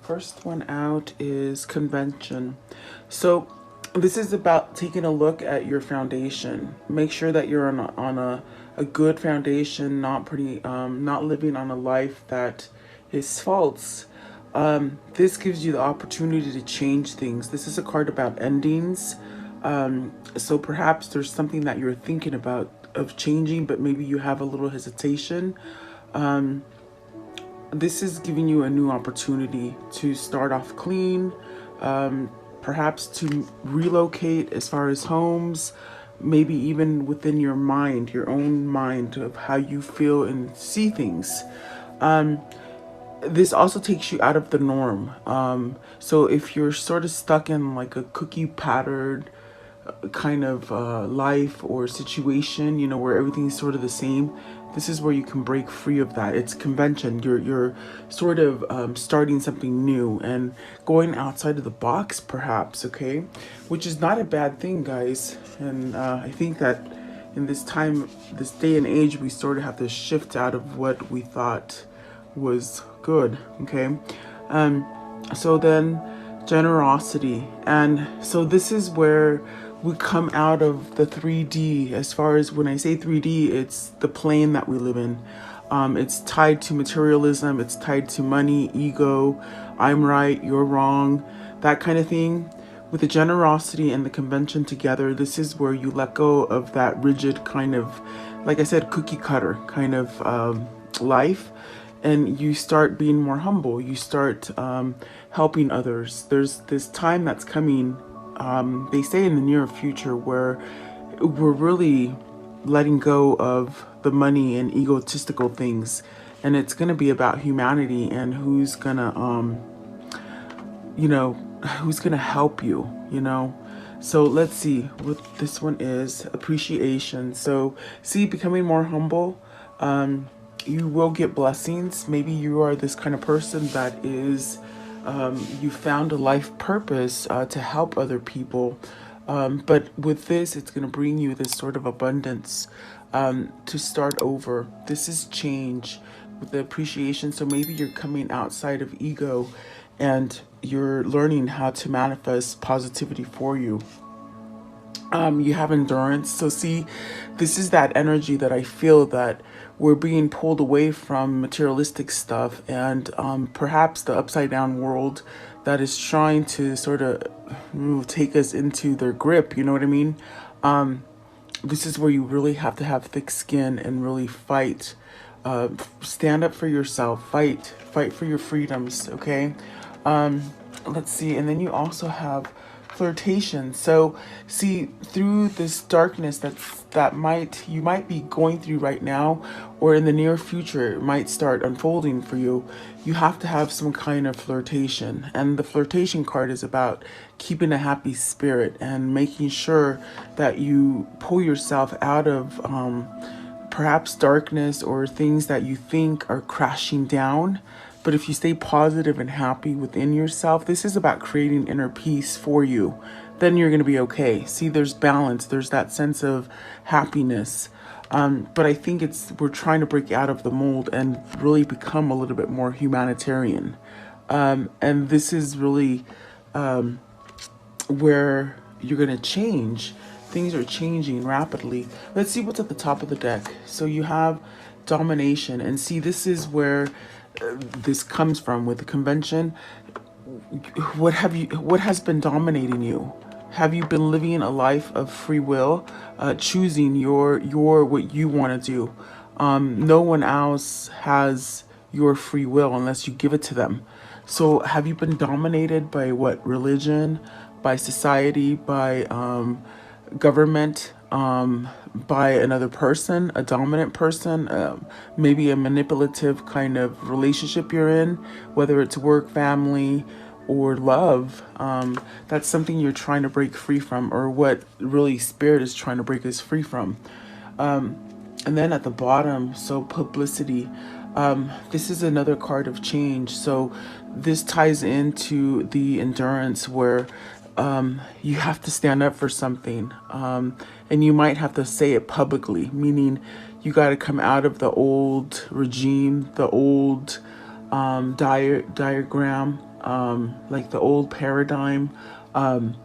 first one out is convention. So this is about taking a look at your foundation. Make sure that you're on a good foundation, not living on a life that is false. This gives you the opportunity to change things. This is a card about endings. So perhaps there's something that you're thinking about of changing, but maybe you have a little hesitation. This is giving you a new opportunity to start off clean, perhaps to relocate as far as homes, maybe even within your mind, your own mind of how you feel and see things. This also takes you out of the norm. So if you're sort of stuck in like a cookie patterned kind of life or situation, you know, where everything's sort of the same, this is where you can break free of that. It's convention. You're sort of starting something new and going outside of the box, perhaps. Okay, which is not a bad thing, guys. And I think that in this time, this day and age, we sort of have to shift out of what we thought was good. Okay, so then generosity, and so this is where we come out of the 3D. As far as when I say 3D, it's the plane that we live in. It's tied to materialism, it's tied to money, ego, I'm right, you're wrong, that kind of thing. With the generosity and the convention together, this is where you let go of that rigid kind of, like I said, cookie cutter kind of life, and you start being more humble. You start helping others. There's this time that's coming, they say in the near future, where we're really letting go of the money and egotistical things, and it's going to be about humanity and who's gonna who's gonna help you, you know. So let's see what this one is. Appreciation. So see, becoming more humble. You will get blessings. Maybe you are this kind of person that is you found a life purpose to help other people, but with this, it's going to bring you this sort of abundance to start over. This is change with the appreciation. So maybe you're coming outside of ego and you're learning how to manifest positivity for you. You have endurance. So see, this is that energy that I feel that we're being pulled away from materialistic stuff and perhaps the upside down world that is trying to sort of take us into their grip. You know what I mean? This is where you really have to have thick skin and really fight. Stand up for yourself. Fight for your freedoms. Okay. Let's see. And then you also have flirtation. So see, through this darkness you might be going through right now, or in the near future it might start unfolding for you, you have to have some kind of flirtation. And the flirtation card is about keeping a happy spirit and making sure that you pull yourself out of perhaps darkness or things that you think are crashing down. But if you stay positive and happy within yourself, this is about creating inner peace for you. Then you're going to be okay. See, there's balance. There's that sense of happiness. But I think we're trying to break out of the mold and really become a little bit more humanitarian. And this is really where you're going to change. Things are changing rapidly. Let's see what's at the top of the deck. So you have domination. And see, this is where this comes from with the convention. What has been dominating you? Have you been living a life of free will, choosing your what you want to do? No one else has your free will unless you give it to them. So have you been dominated by what? Religion, by society, by government, by another person, a dominant person, maybe a manipulative kind of relationship you're in, whether it's work, family, or love. That's something you're trying to break free from, or what really spirit is trying to break us free from. And then at the bottom, so publicity. This is another card of change. So this ties into the endurance where you have to stand up for something, and you might have to say it publicly, meaning you got to come out of the old regime, the old diagram, like the old paradigm, and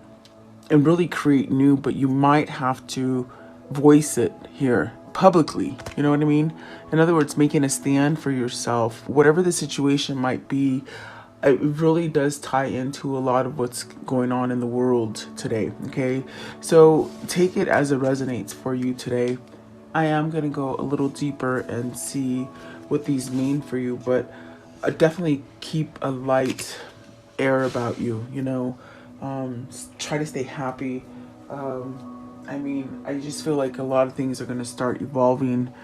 really create new, but you might have to voice it here publicly. You know what I mean? In other words, making a stand for yourself, whatever the situation might be. It really does tie into a lot of what's going on in the world today. Okay, so take it as it resonates for you today. I am going to go a little deeper and see what these mean for you, but definitely keep a light air about you, you know. Try to stay happy. I mean, I just feel like a lot of things are going to start evolving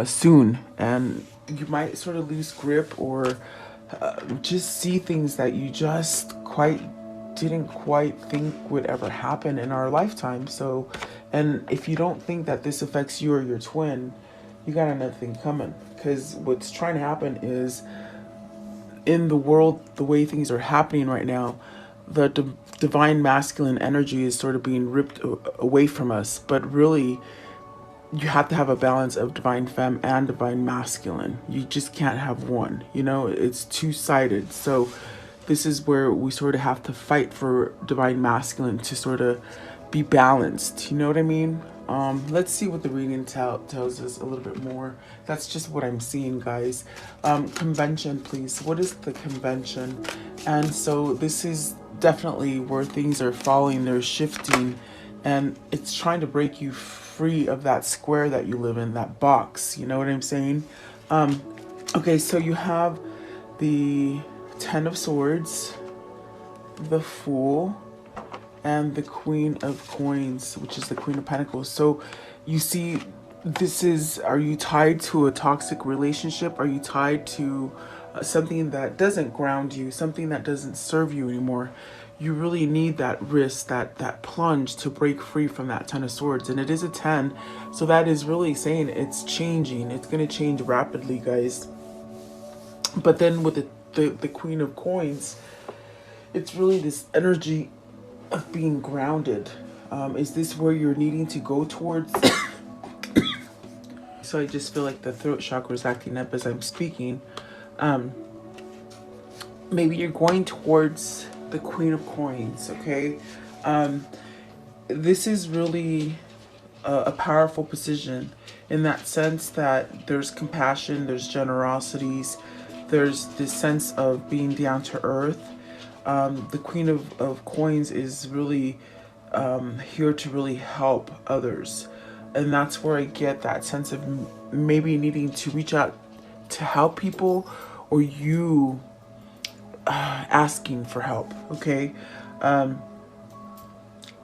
soon, and you might sort of lose grip or just see things that you just didn't quite think would ever happen in our lifetime. So, and if you don't think that this affects you or your twin, you got another thing coming. Because what's trying to happen is, in the world, the way things are happening right now, the divine masculine energy is sort of being ripped away from us. But really, you have to have a balance of divine femme and divine masculine. You just can't have one. You know, it's two-sided. So this is where we sort of have to fight for divine masculine to sort of be balanced. You know what I mean? Let's see what the reading tells us a little bit more. That's just what I'm seeing, guys. Convention, please. What is the convention? And so this is definitely where things are falling. They're shifting. And it's trying to break you free of that square that you live in, that box. You know what I'm saying? Okay, so you have the Ten of Swords, the Fool, and the Queen of Coins, which is the Queen of Pentacles. So you see, are you tied to a toxic relationship? Are you tied to something that doesn't ground you, something that doesn't serve you anymore? You really need that risk, that plunge to break free from that Ten of Swords. And it is a 10, so that is really saying it's changing. It's going to change rapidly, guys. But then with the Queen of Coins, it's really this energy of being grounded. Is this where you're needing to go towards? So I just feel like the throat chakra is acting up as I'm speaking. Maybe you're going towards the Queen of Coins, okay? This is really a powerful position in that sense that there's compassion, there's generosities, there's this sense of being down to earth. The Queen of Coins is really here to really help others. And that's where I get that sense of maybe needing to reach out to help people, or you asking for help, okay?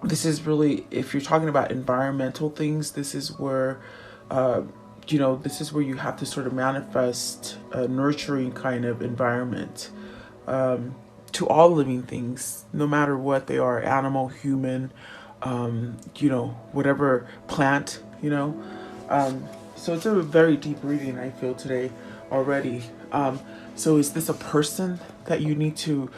This is really, if you're talking about environmental things, this is where, this is where you have to sort of manifest a nurturing kind of environment to all living things, no matter what they are, animal, human, whatever, plant, so it's a very deep reading, I feel, today already. So is this a person that you need to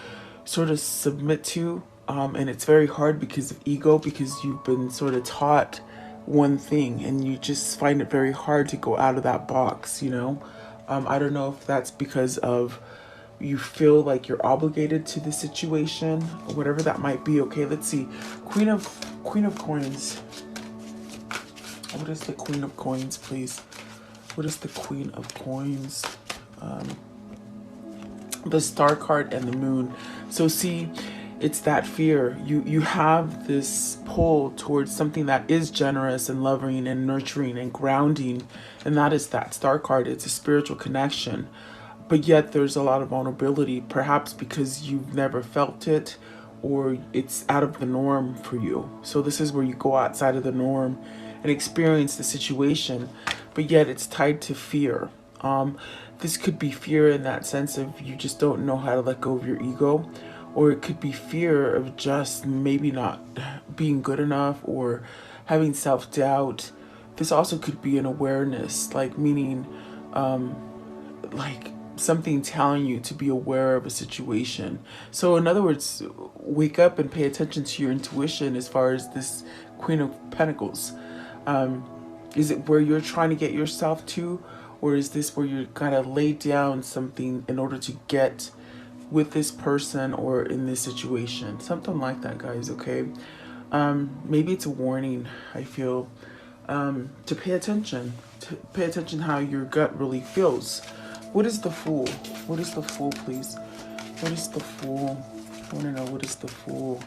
sort of submit to? And it's very hard because of ego, because you've been sort of taught one thing and you just find it very hard to go out of that box, I don't know if that's because of you feel like you're obligated to the situation, or whatever that might be. Okay, let's see. Queen of Coins. What is the Queen of Coins, please? What is the Queen of Coins? The Star card and the Moon. So see, it's that fear. You have this pull towards something that is generous and loving and nurturing and grounding, and that is that Star card. It's a spiritual connection. But yet there's a lot of vulnerability, perhaps because you've never felt it, or it's out of the norm for you. So this is where you go outside of the norm and experience the situation, but yet it's tied to fear. This could be fear in that sense of you just don't know how to let go of your ego, or it could be fear of just maybe not being good enough or having self-doubt. This also could be an awareness, like meaning like something telling you to be aware of a situation. So in other words, wake up and pay attention to your intuition as far as this Queen of Pentacles. Is it where you're trying to get yourself to, or is this where you're gonna lay down something in order to get with this person or in this situation. Something like that, guys, okay? Maybe it's a warning, I feel, to pay attention. To pay attention how your gut really feels. What is the Fool? What is the Fool, please? What is the Fool? I want to know, what is the Fool?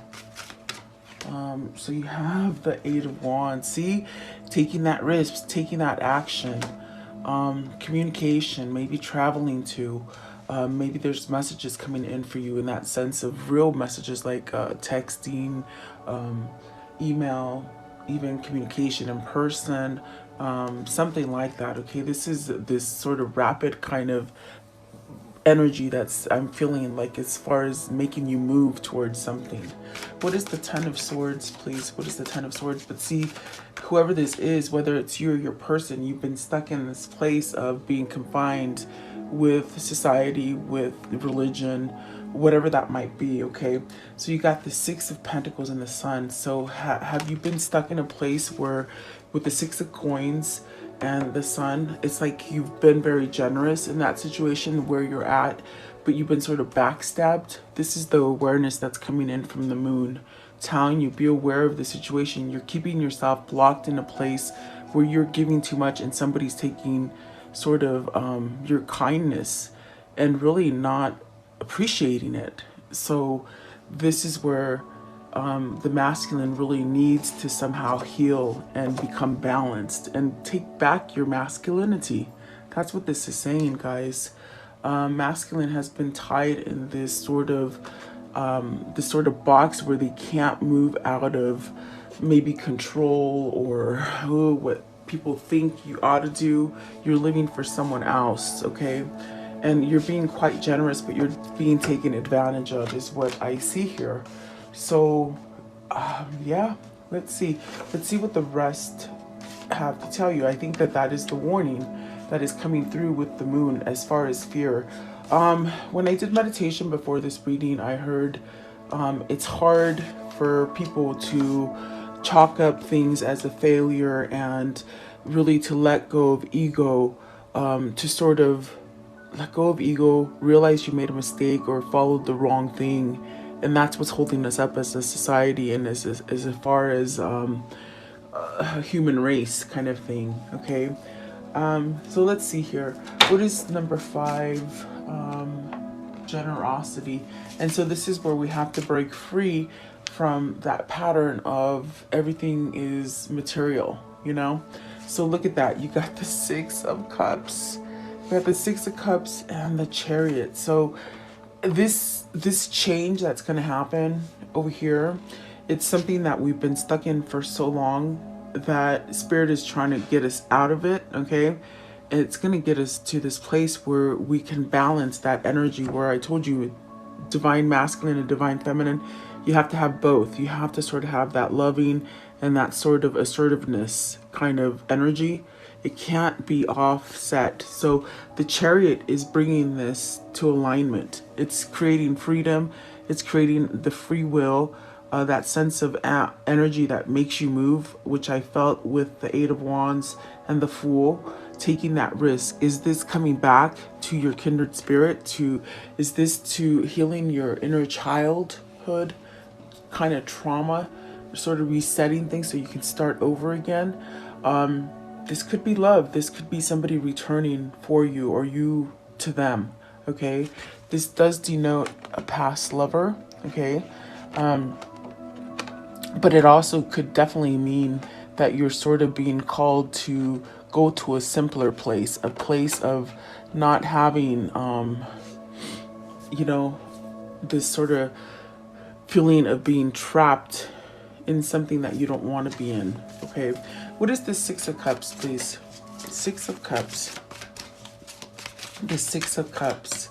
So you have the Eight of Wands. See, taking that risk, taking that action, communication, maybe traveling to, maybe there's messages coming in for you in that sense of real messages like texting, email, even communication in person, something like that. Okay, this is this sort of rapid kind of energy that's I'm feeling, like, as far as making you move towards something. What is the Ten of Swords, please? What is the Ten of Swords? But see, whoever this is, whether it's you or your person, you've been stuck in this place of being confined with society, with religion, whatever that might be. Okay, so you got the Six of Pentacles and the Sun. So have you been stuck in a place where with the Six of Coins and the Sun, it's like you've been very generous in that situation where you're at, but you've been sort of backstabbed? This is the awareness that's coming in from the Moon, telling you, be aware of the situation. You're keeping yourself blocked in a place where you're giving too much and somebody's taking sort of your kindness and really not appreciating it. So this is where the masculine really needs to somehow heal and become balanced and take back your masculinity. That's what this is saying, guys. Masculine has been tied in this sort of box where they can't move out of maybe control or what people think you ought to do. You're living for someone else, okay? And you're being quite generous, but you're being taken advantage of, is what I see here. So, yeah, let's see what the rest have to tell you. I think that is the warning that is coming through with the Moon as far as fear. When I did meditation before this reading, I heard it's hard for people to chalk up things as a failure and really to let go of ego, to sort of let go of ego, realize you made a mistake or followed the wrong thing. And that's what's holding us up as a society and as far as a human race kind of thing, okay? So let's see here. What is number 5? Generosity. And so this is where we have to break free from that pattern of everything is material, you know? So look at that. You got the Six of Cups. You got the Six of Cups and the Chariot. So this change that's going to happen over here, it's something that we've been stuck in for so long that Spirit is trying to get us out of it, okay? And it's going to get us to this place where we can balance that energy, where I told you divine masculine and divine feminine, you have to have both. You have to sort of have that loving and that sort of assertiveness kind of energy. It can't be offset. So the Chariot is bringing this to alignment. It's creating freedom. It's creating the free will, that sense of energy that makes you move, which I felt with the Eight of Wands and the Fool, taking that risk. Is this coming back to your kindred spirit? Is this to healing your inner childhood kind of trauma, sort of resetting things so you can start over again? This could be love. This could be somebody returning for you or you to them, okay? This does denote a past lover, okay? But it also could definitely mean that you're sort of being called to go to a simpler place, a place of not having, you know, this sort of feeling of being trapped in something that you don't want to be in, okay? What is the Six of Cups, please? Six of Cups. The Six of Cups.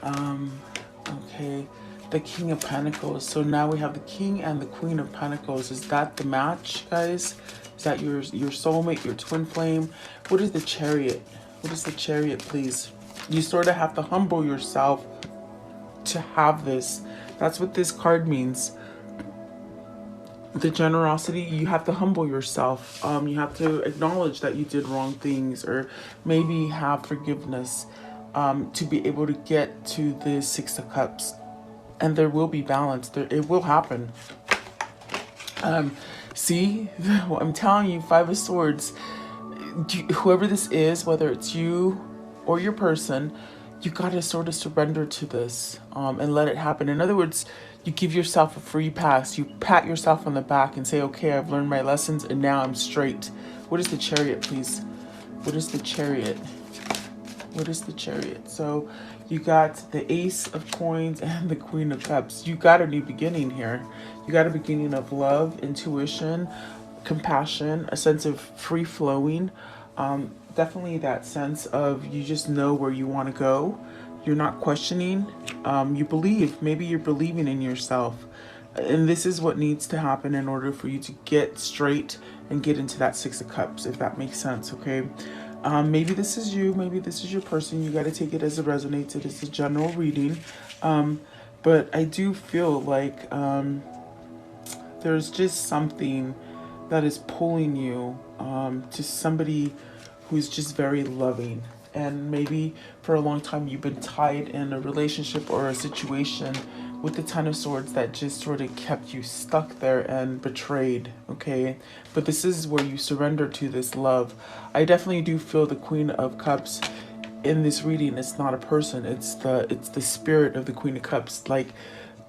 Okay. The King of Pentacles. So now we have the King and the Queen of Pentacles. Is that the match, guys? Is that your soulmate, your twin flame? What is the Chariot? What is the Chariot, please? You sort of have to humble yourself to have this. That's what this card means. The generosity, you have to humble yourself. You have to acknowledge that you did wrong things, or maybe have forgiveness. to be able to get to the Six of Cups. And there will be balance. It will happen. See, I'm telling you, Five of Swords, whoever this is, whether it's you or your person, you got to sort of surrender to this and let it happen. In other words, you give yourself a free pass. You pat yourself on the back and say, okay, I've learned my lessons and now I'm straight. What is the Chariot, please? What is the Chariot? What is the Chariot? So you got the Ace of Coins and the Queen of Cups. You got a new beginning here. You got a beginning of love, intuition, compassion, a sense of free flowing. Definitely that sense of you just know where you want to go. You're not questioning. You believe. Maybe you're believing in yourself. And this is what needs to happen in order for you to get straight and get into that Six of Cups, if that makes sense, okay? Maybe this is you, maybe this is your person. You got to take it as it resonates. It is a general reading. But I do feel like there's just something that is pulling you to somebody who's just very loving. And maybe for a long time you've been tied in a relationship or a situation with the Ten of Swords that just sort of kept you stuck there and betrayed, okay? But this is where you surrender to this love. I definitely do feel the Queen of Cups in this reading. It's not a person, it's the spirit of the Queen of Cups. Like,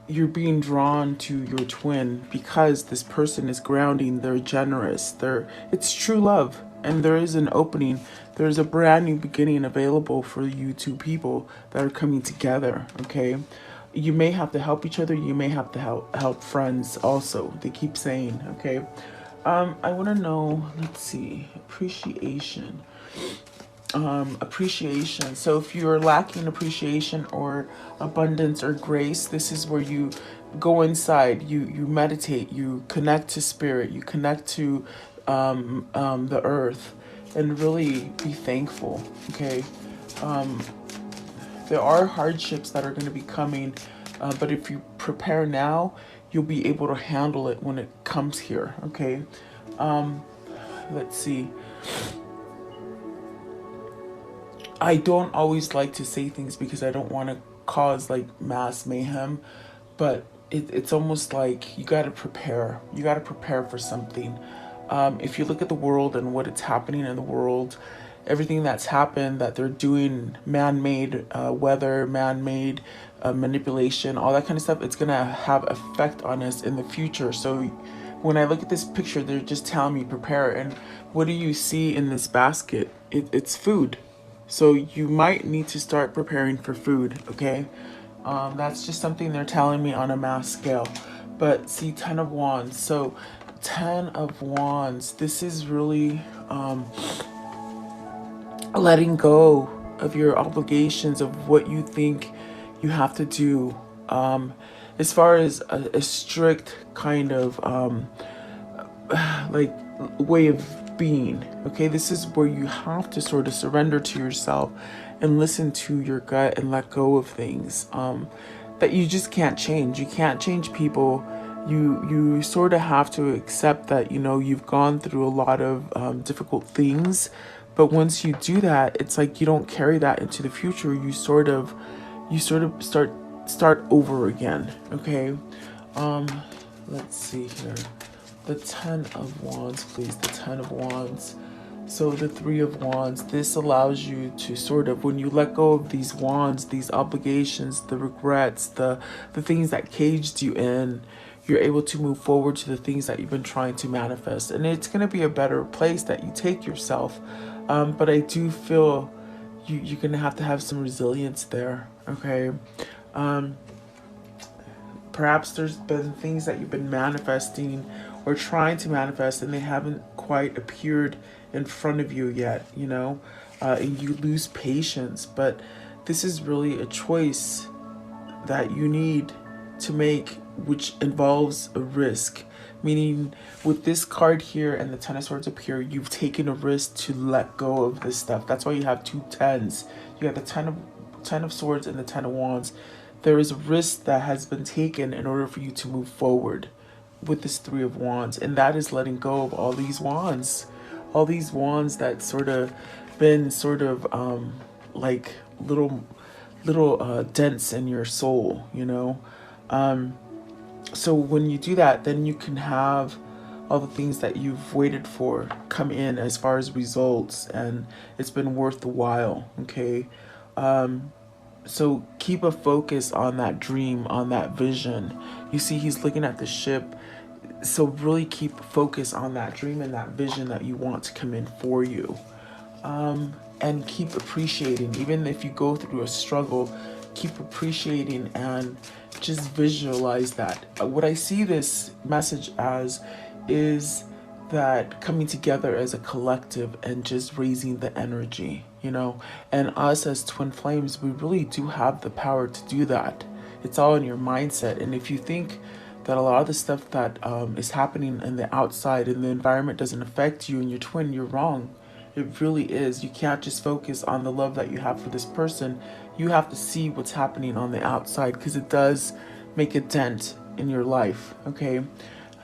you're being drawn to your twin because this person is grounding, they're generous, it's true love. And there is an opening, there's a brand new beginning available for you two people that are coming together, okay? You may have to help each other, you may have to help friends also, they keep saying, okay? I want to know, let's see, appreciation. Appreciation. So if you're lacking appreciation or abundance or grace, this is where you go inside, you meditate, you connect to spirit, you connect to the earth, and really be thankful, okay? There are hardships that are going to be coming, but if you prepare now, you'll be able to handle it when it comes here, okay? Let's see. I don't always like to say things because I don't want to cause like mass mayhem, but it's almost like you got to prepare. You got to prepare for something. If you look at the world and what it's happening in the world, everything that's happened, that they're doing man-made weather, man-made manipulation, all that kind of stuff, it's going to have effect on us in the future. So when I look at this picture, they're just telling me prepare. And what do you see in this basket? It's food. So you might need to start preparing for food, okay? That's just something they're telling me on a mass scale. But see, Ten of Wands. So Ten of Wands, this is really letting go of your obligations, of what you think you have to do. As far as a strict kind of like way of being, okay? This is where you have to sort of surrender to yourself and listen to your gut and let go of things that you just can't change. You can't change people. You sort of have to accept that, you know, you've gone through a lot of difficult things, but once you do that, it's like you don't carry that into the future. You sort of start over again, okay? Let's see here. The Ten of Wands, please. The Ten of Wands. So the Three of Wands, this allows you to sort of, when you let go of these wands, these obligations, the regrets, the things that caged you in, you're able to move forward to the things that you've been trying to manifest. And it's going to be a better place that you take yourself. But I do feel you're going to have some resilience there, okay? Perhaps there's been things that you've been manifesting or trying to manifest and they haven't quite appeared in front of you yet, you know, and you lose patience. But this is really a choice that you need to make, which involves a risk. Meaning with this card here and the Ten of Swords up here, you've taken a risk to let go of this stuff. That's why you have two tens. You have the Ten of Swords and the Ten of Wands. There is a risk that has been taken in order for you to move forward with this Three of Wands, and that is letting go of all these wands that sort of been like little dents in your soul, you know. So when you do that, then you can have all the things that you've waited for come in as far as results, and it's been worth the while. Okay. So keep a focus on that dream, on that vision. You see, he's looking at the ship. So really keep focus on that dream and that vision that you want to come in for you. And keep appreciating. Even if you go through a struggle, keep appreciating and just visualize that. What I see this message as is that coming together as a collective and just raising the energy, you know. And us as twin flames, we really do have the power to do that. It's all in your mindset. And if you think that a lot of the stuff that is happening in the outside and the environment doesn't affect you and your twin, you're wrong. It really is. You can't just focus on the love that you have for this person. You have to see what's happening on the outside, because it does make a dent in your life. Okay.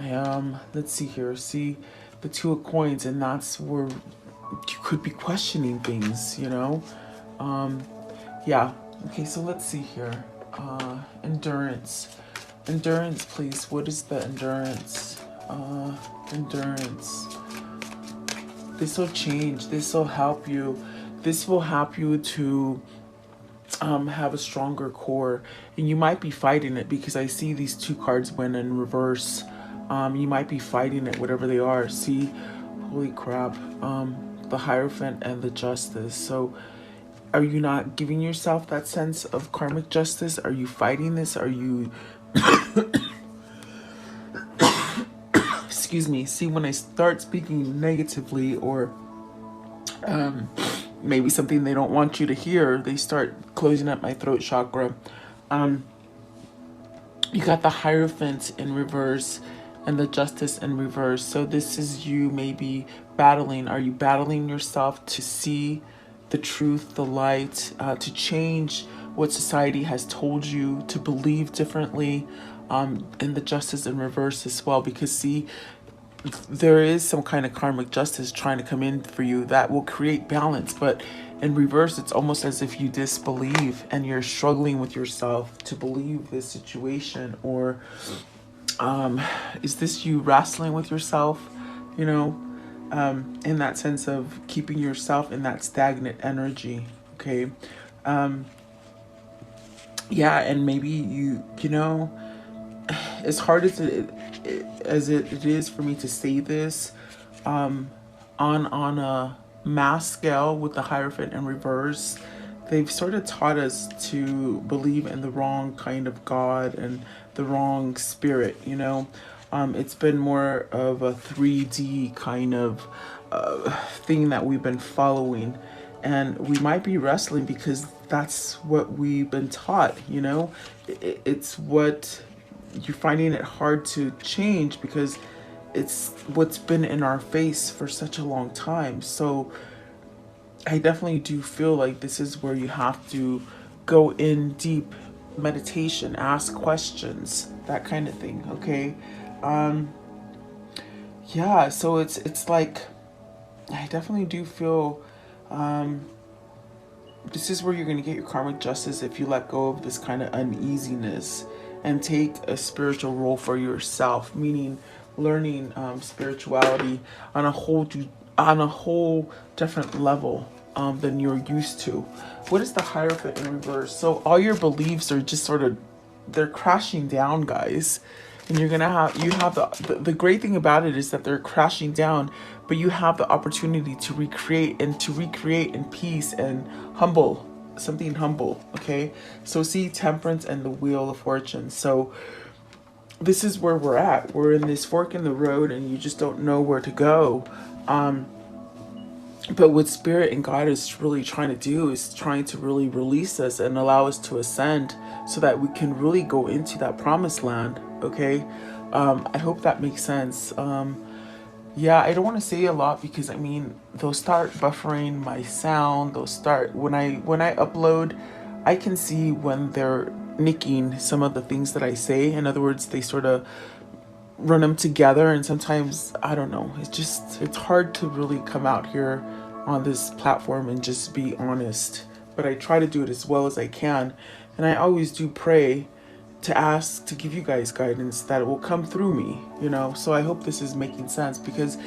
Let's see here. See the Two of Coins, and that's where you could be questioning things, you know. Yeah. Okay, so let's see here. Endurance. Endurance, please. What is the endurance? Endurance. This will change. This will help you. This will help you to have a stronger core. And you might be fighting it, because I see these two cards went in reverse. You might be fighting it, whatever they are. See, holy crap. The Hierophant and the Justice. So are you not giving yourself that sense of karmic justice? Are you fighting this? Are you... Excuse me. See, when I start speaking negatively, or maybe something they don't want you to hear, they start closing up my throat chakra. You got the Hierophant in reverse and the Justice in reverse. So this is you maybe battling. Are you battling yourself to see the truth, the light, to change what society has told you, to believe differently, and the Justice in reverse as well? Because see, there is some kind of karmic justice trying to come in for you that will create balance, but in reverse, it's almost as if you disbelieve and you're struggling with yourself to believe this situation. Or is this you wrestling with yourself, you know, in that sense of keeping yourself in that stagnant energy. Okay. Yeah, and maybe you know, as hard as it is for me to say this, on a mass scale with the Hierophant in reverse, they've sort of taught us to believe in the wrong kind of God and the wrong spirit, you know. It's been more of a 3D kind of thing that we've been following, and we might be wrestling because that's what we've been taught, you know. It's what you're finding it hard to change because it's what's been in our face for such a long time. So I definitely do feel like this is where you have to go in deep meditation, ask questions, that kind of thing. Okay. Yeah, so it's like I definitely do feel this is where you're going to get your karmic justice if you let go of this kind of uneasiness and take a spiritual role for yourself, meaning learning spirituality on a whole different level than you're used to. What is the Hierophant in reverse? So all your beliefs are just sort of, they're crashing down, guys. And you have the great thing about it is that they're crashing down, but you have the opportunity to recreate in peace and something humble. Okay, so see Temperance and the Wheel of Fortune. So this is where we're at. We're in this fork in the road, and you just don't know where to go. But what Spirit and God is really trying to do is trying to really release us and allow us to ascend so that we can really go into that promised land. Okay. I hope that makes sense. Yeah, I don't want to say a lot because I mean, they'll start buffering my sound. They'll start when I upload, I can see when they're nicking some of the things that I say. In other words, they sort of run them together, and sometimes I don't know, it's hard to really come out here on this platform and just be honest. but I try to do it as well as I can. And I always do pray to ask to give you guys guidance that it will come through me, you know. So I hope this is making sense, because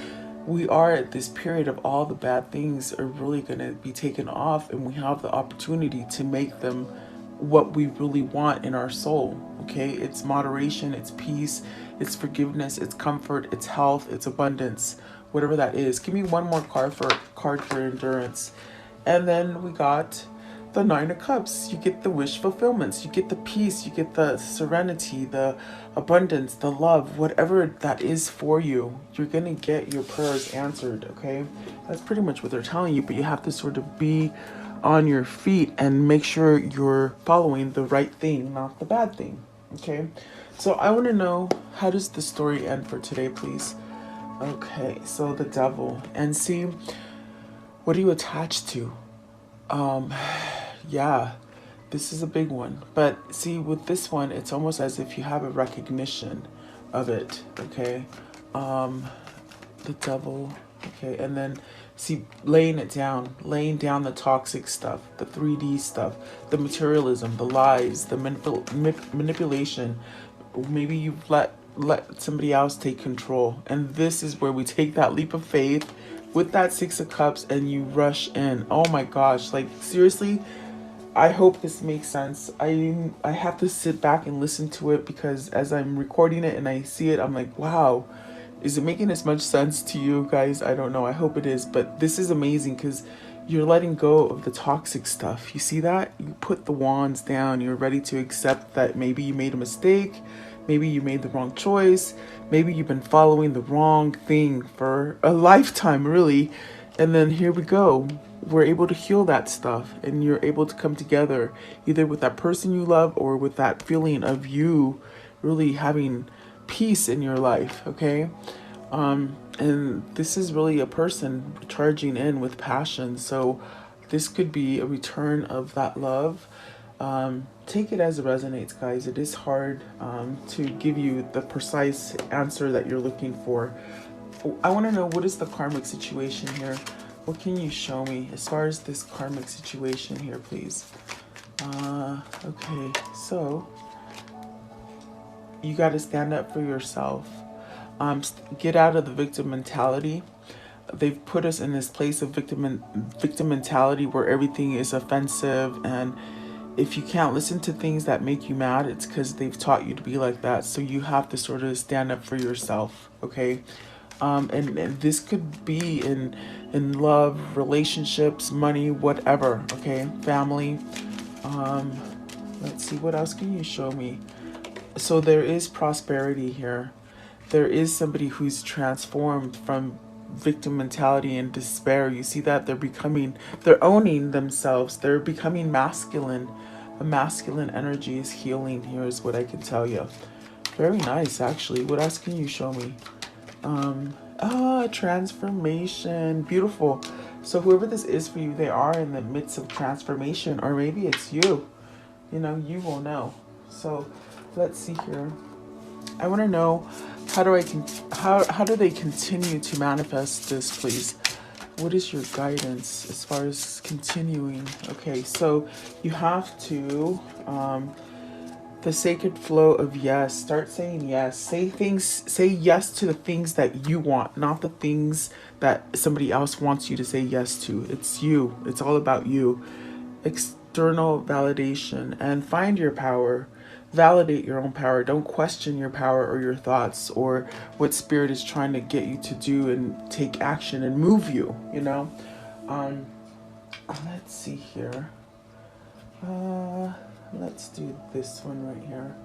we are at this period of all the bad things are really going to be taken off, and we have the opportunity to make them what we really want in our soul. Okay, it's moderation, it's peace, it's forgiveness, it's comfort, it's health, it's abundance, whatever that is. Give me one more card for endurance. And then we got the Nine of Cups. You get the wish fulfillments, you get the peace, you get the serenity, the abundance, the love, whatever that is for you. You're gonna get your prayers answered. Okay, that's pretty much what they're telling you, but you have to sort of be on your feet and make sure you're following the right thing, not the bad thing. Okay, so I want to know, how does the story end for today, please? Okay, so the Devil. And see, what are you attached to? Yeah, this is a big one. But see, with this one, it's almost as if you have a recognition of it. Okay, the Devil. Okay, and then see, laying down the toxic stuff, the 3D stuff, the materialism, the lies, the manipulation. Maybe you've let somebody else take control, and this is where we take that leap of faith with that Six of Cups, and you rush in. Oh my gosh, like seriously, I hope this makes sense. I have to sit back and listen to it, because as I'm recording it and I see it, I'm like, wow, is it making as much sense to you guys? I don't know. I hope it is. But this is amazing, because you're letting go of the toxic stuff. You see that? You put the wands down. You're ready to accept that maybe you made a mistake. Maybe you made the wrong choice. Maybe you've been following the wrong thing for a lifetime, really. And then here we go. We're able to heal that stuff, and you're able to come together either with that person you love or with that feeling of you really having peace in your life. Okay, and this is really a person charging in with passion, so this could be a return of that love. Take it as it resonates, guys. It is hard to give you the precise answer that you're looking for. I want to know, what is the karmic situation here? What can you show me as far as this karmic situation here, please? Okay, so you got to stand up for yourself. Get out of the victim mentality. They've put us in this place of victim mentality where everything is offensive, and if you can't listen to things that make you mad, it's because they've taught you to be like that. So you have to sort of stand up for yourself. Okay, and this could be in love, relationships, money, whatever. Okay, family. Let's see, what else can you show me? So there is prosperity here. There is somebody who's transformed from victim mentality and despair. You see that they're owning themselves. They're becoming masculine. A masculine energy is healing here, is what I can tell you. Very nice, actually. What else can you show me? Transformation. Beautiful. So whoever this is for you, they are in the midst of transformation, or maybe it's you. You know, you will know. So let's see here. I want to know, how do they continue to manifest this, please? What is your guidance as far as continuing? Okay, so you have to the sacred flow of yes. Start saying yes. Say yes to the things that you want, not the things that somebody else wants you to say yes to. It's you. It's all about you. External validation, and find your power. Validate your own power. Don't question your power or your thoughts or what spirit is trying to get you to do and take action and move you, you know. Let's see here. Let's do this one right here.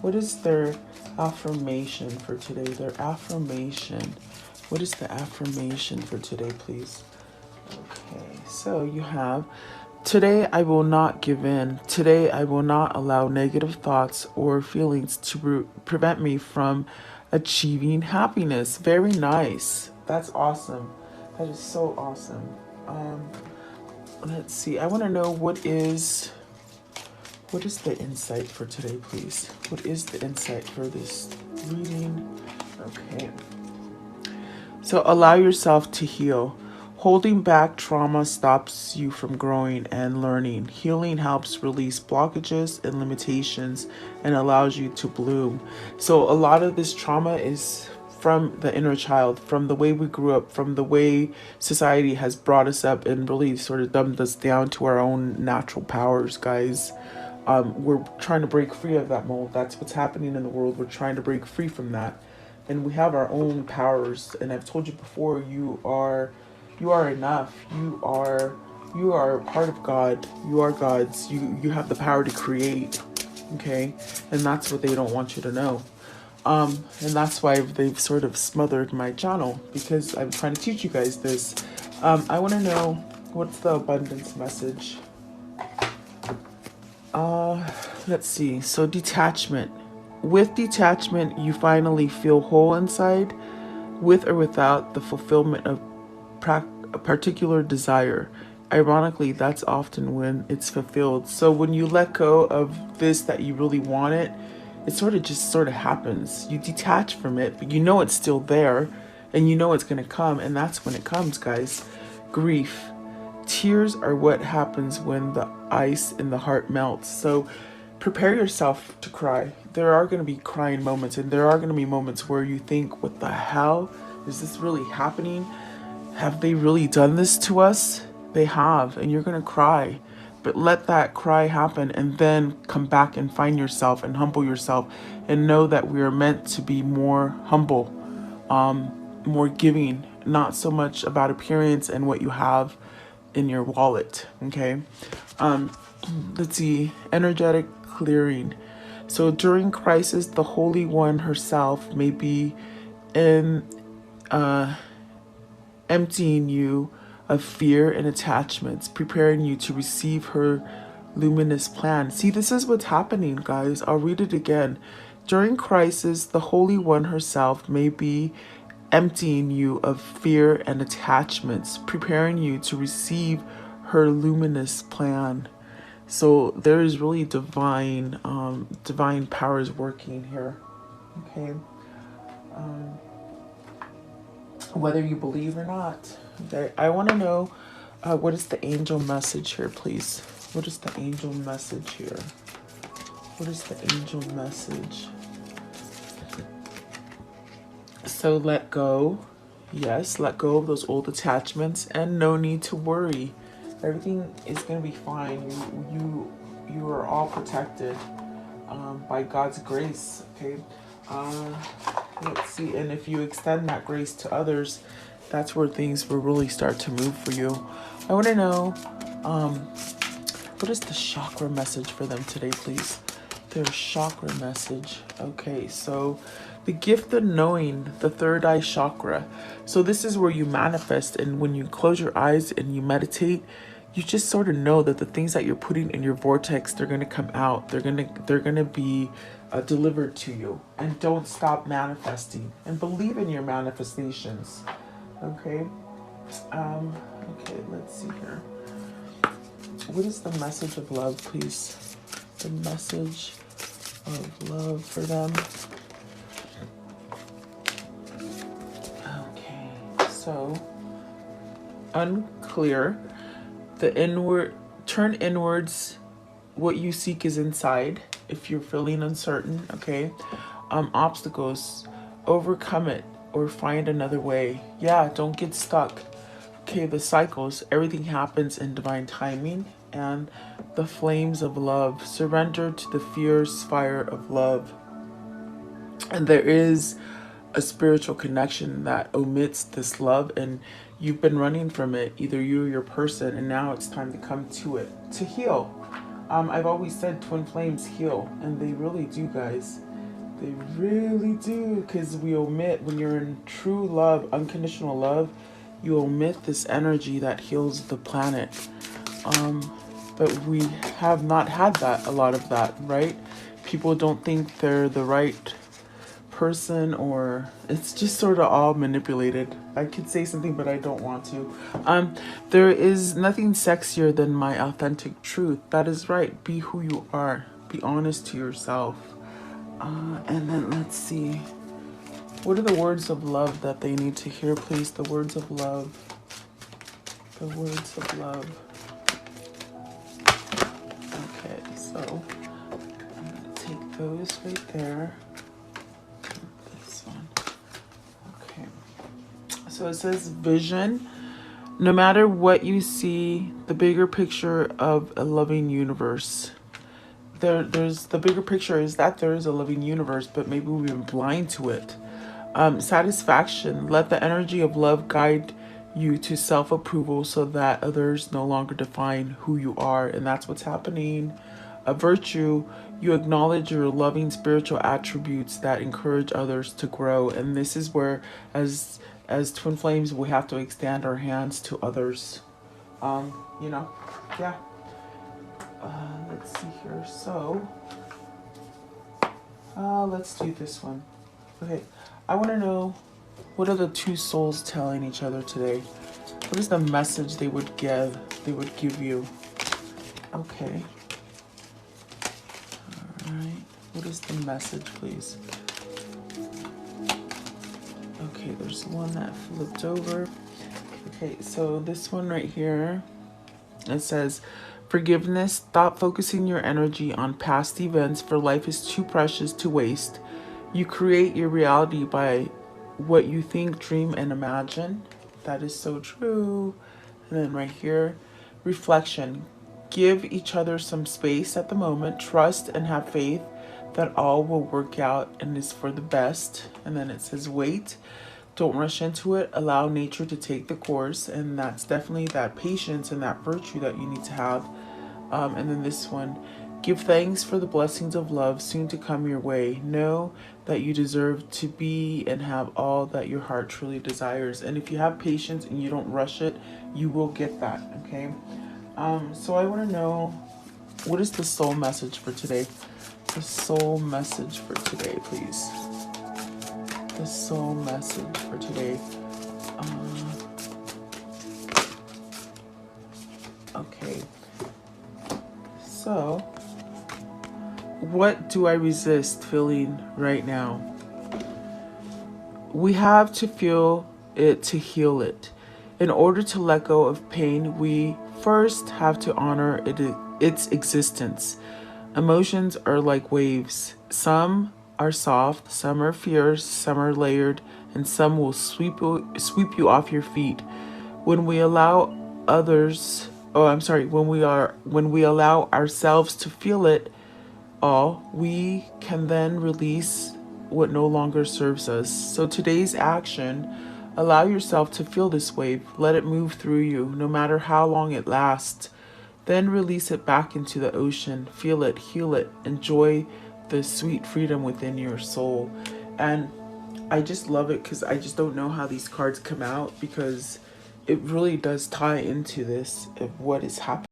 What is their affirmation for today? Their affirmation. What is the affirmation for today, please? Okay, so you have, today I will not give in. Today I will not allow negative thoughts or feelings to prevent me from achieving happiness. Very nice. That's awesome. That is so awesome. Let's see. I want to know, what is the insight for today, please? What is the insight for this reading? Okay. So allow yourself to heal. Holding back trauma stops you from growing and learning. Healing helps release blockages and limitations and allows you to bloom. So a lot of this trauma is from the inner child, from the way we grew up, from the way society has brought us up and really sort of dumbed us down to our own natural powers, guys. We're trying to break free of that mold. That's what's happening in the world. We're trying to break free from that. And we have our own powers. And I've told you before, you are enough. You are part of God. You are God's. You have the power to create. Okay? And that's what they don't want you to know. And that's why they've sort of smothered my channel, because I'm trying to teach you guys this. I want to know, what's the abundance message? Let's see. So detachment. With detachment, you finally feel whole inside, with or without the fulfillment of a particular desire. Ironically, that's often when it's fulfilled. So when you let go of this that you really wanted, it sort of happens. You detach from it, but you know it's still there, and you know it's going to come, and that's when it comes, guys. Grief. Tears are what happens when the ice in the heart melts. So prepare yourself to cry. There are going to be crying moments, and there are going to be moments where you think, what the hell? Is this really happening? Have they really done this to us? They have, and you're going to cry. But let that cry happen, and then come back and find yourself and humble yourself, and know that we are meant to be more humble, more giving, not so much about appearance and what you have in your wallet. Okay. Let's see. Energetic clearing. So during crisis, the Holy One herself may be in emptying you of fear and attachments, preparing you to receive her luminous plan. See, this is what's happening, guys. I'll read it again. During crisis, the Holy One herself may be emptying you of fear and attachments, preparing you to receive her luminous plan. So there is really divine powers working here. Okay. Whether you believe or not. Okay. I want to know, what is the angel message here, please? What is the angel message here? What is the angel message? So let go. Yes, let go of those old attachments, and no need to worry. Everything is going to be fine. You are all protected by God's grace. Okay. Let's see. And if you extend that grace to others, that's where things will really start to move for you. I want to know, what is the chakra message for them today, please? Their chakra message. Okay, so the gift of knowing, the third eye chakra. So this is where you manifest, and when you close your eyes and you meditate, you just sort of know that the things that you're putting in your vortex, they're going to come out. They're going to be delivered to you. And don't stop manifesting, and believe in your manifestations. Okay. Okay, let's see here. What is the message of love, please? The message of love for them. Okay, so unclear. Turn inwards. What you seek is inside. If you're feeling uncertain, okay. Obstacles, overcome it or find another way. Yeah, don't get stuck. Okay, the cycles, everything happens in divine timing, and the flames of love. Surrender to the fierce fire of love. And there is a spiritual connection that omits this love, and you've been running from it, either you or your person, and now it's time to come to it, to heal. I've always said twin flames heal, and they really do, guys. They really do, because we omit, when you're in true love, unconditional love, you omit this energy that heals the planet. But we have not had that, a lot of that, right? People don't think they're the right person, or it's just sort of all manipulated. I could say something, but I don't want to. There is nothing sexier than my authentic truth. That is right. Be who you are. Be honest to yourself. And then let's see. What are the words of love that they need to hear, please? The words of love. The words of love. Okay, so I'm going to take those right there. This one. Okay. So it says vision. No matter what you see, the bigger picture of a loving universe. There's the bigger picture is that there is a living universe, but maybe we've been blind to it. Satisfaction. Let the energy of love guide you to self-approval so that others no longer define who you are. And that's what's happening. A virtue. You acknowledge your loving spiritual attributes that encourage others to grow. And this is where, as twin flames, we have to extend our hands to others. Yeah. Let's see here. So, let's do this one. Okay, I want to know, what are the two souls telling each other today? What is the message they would give you? Okay. All right. What is the message, please? Okay, there's one that flipped over. Okay, so this one right here, it says, forgiveness. Stop focusing your energy on past events, for life is too precious to waste. You create your reality by what you think, dream, and imagine. That is so true. And then right here, reflection. Give each other some space at the moment. Trust and have faith that all will work out and is for the best. And then it says wait. Don't rush into it. Allow nature to take the course. And that's definitely that patience and that virtue that you need to have. And then this one, give thanks for the blessings of love soon to come your way. Know that you deserve to be and have all that your heart truly desires. And if you have patience and you don't rush it, you will get that, okay? So I want to know, what is the soul message for today? The soul message for today, please. The soul message for today. Okay. So, what do I resist feeling right now? We have to feel it to heal it. In order to let go of pain, we first have to honor its existence. Emotions are like waves. Some are soft, some are fierce, some are layered, and some will sweep you off your feet. When we allow when we allow ourselves to feel it all, we can then release what no longer serves us. So today's action, allow yourself to feel this wave. Let it move through you, no matter how long it lasts. Then release it back into the ocean. Feel it, heal it, enjoy the sweet freedom within your soul. And I just love it because I just don't know how these cards come out, because it really does tie into this of what is happening.